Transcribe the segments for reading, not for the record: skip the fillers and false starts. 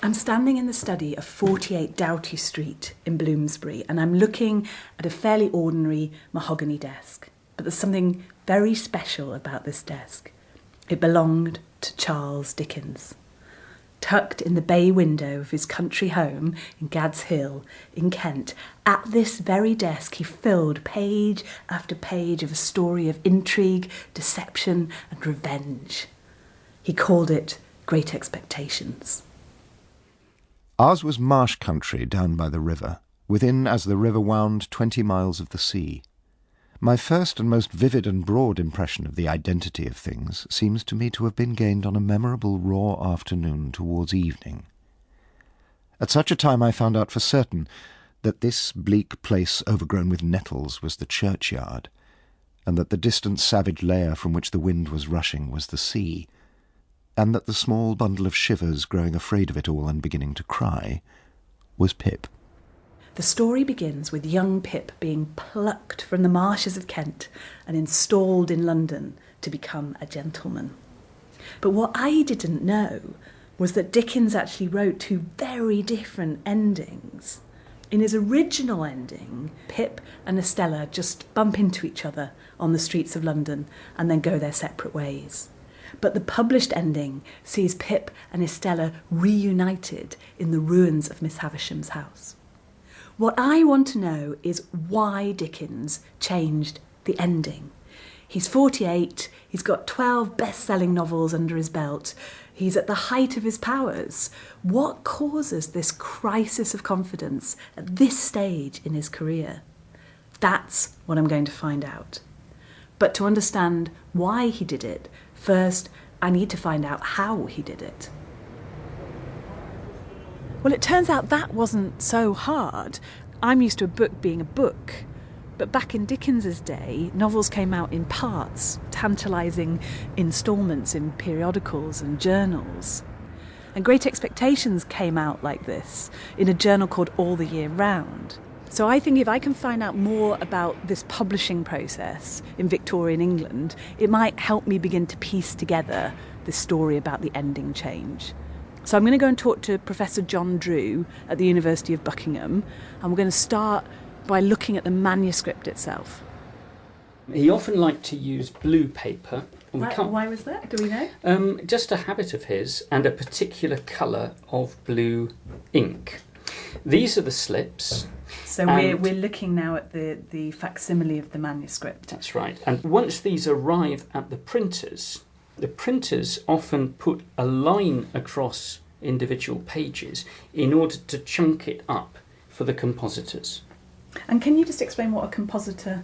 I'm standing in the study of 48 Doughty Street in Bloomsbury, and I'm looking at a fairly ordinary mahogany desk. But there's something very special about this desk. It belonged to Charles Dickens. Tucked in the bay window of his country home in Gad's Hill in Kent, at this very desk he filled page after page of a story of intrigue, deception and revenge. He called it Great Expectations. Ours was marsh country down by the river, within, as the river wound, 20 miles of the sea. My first and most vivid and broad impression of the identity of things seems to me to have been gained on a memorable raw afternoon towards evening. At such a time I found out for certain that this bleak place overgrown with nettles was the churchyard, and that the distant savage lair from which the wind was rushing was the sea, and that the small bundle of shivers growing afraid of it all and beginning to cry was Pip. The story begins with young Pip being plucked from the marshes of Kent and installed in London to become a gentleman. But what I didn't know was that Dickens actually wrote two very different endings. In his original ending, Pip and Estella just bump into each other on the streets of London and then go their separate ways. But the published ending sees Pip and Estella reunited in the ruins of Miss Havisham's house. What I want to know is why Dickens changed the ending. He's 48, he's got 12 best-selling novels under his belt, he's at the height of his powers. What causes this crisis of confidence at this stage in his career? That's what I'm going to find out. But to understand why he did it, first I need to find out how he did it. Well, it turns out that wasn't so hard. I'm used to a book being a book. But back in Dickens's day, novels came out in parts, tantalising instalments in periodicals and journals. And Great Expectations came out like this, in a journal called All the Year Round. So I think if I can find out more about this publishing process in Victorian England, it might help me begin to piece together this story about the ending change. So I'm going to go and talk to Professor John Drew at the University of Buckingham, and we're going to start by looking at the manuscript itself. He often liked to use blue paper. Why was that? Do we know? Just a habit of his, and a particular colour of blue ink. These are the slips. So we're looking now at the facsimile of the manuscript. That's right. And once these arrive at the printers often put a line across individual pages in order to chunk it up for the compositors. And can you just explain what a compositor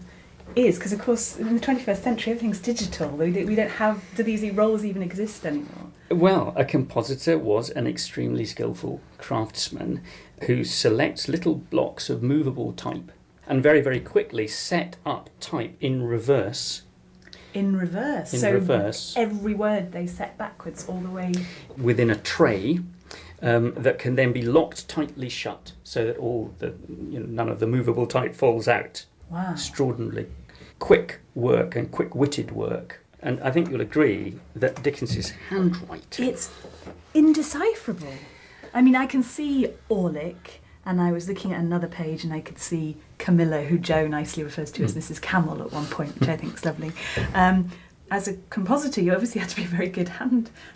is? Because, of course, in the 21st century, everything's digital. We don't have... Do these roles even exist anymore? Well, a compositor was an extremely skillful craftsman who selects little blocks of movable type and very, very quickly set up type in reverse. In reverse? In reverse. Every word they set backwards all the way... Within a tray that can then be locked tightly shut so that none of the movable type falls out. Wow. Extraordinarily quick work and quick-witted work. And I think you'll agree that Dickens's handwriting... It's indecipherable. I mean, I can see Orlick, and I was looking at another page and I could see Camilla, who Jo nicely refers to as Mrs. Camel at one point, which I think is lovely. As a compositor, you obviously had to be a very good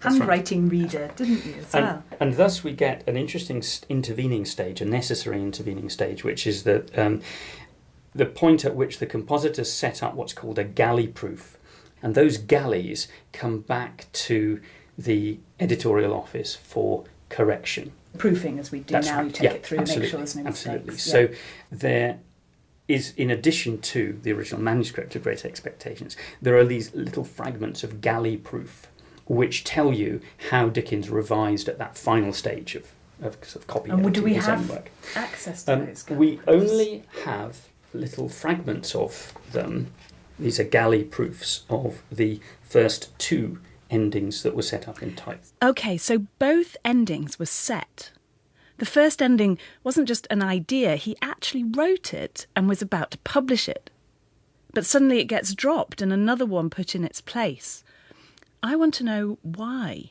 handwriting reader, didn't you, as well? And thus we get an interesting intervening stage, a necessary intervening stage, which is the point at which the compositors set up what's called a galley proof. And those galleys come back to the editorial office for correction. Proofing, as we do now, you take it through and make sure there's no mistakes. Absolutely. So there is, in addition to the original manuscript of Great Expectations, there are these little fragments of galley proof which tell you how Dickens revised at that final stage of copy editing. And do we his own have work. access to those? We only have little fragments of them. These are galley proofs of the first two endings that were set up in type. OK, so both endings were set. The first ending wasn't just an idea, he actually wrote it and was about to publish it. But suddenly it gets dropped and another one put in its place. I want to know why.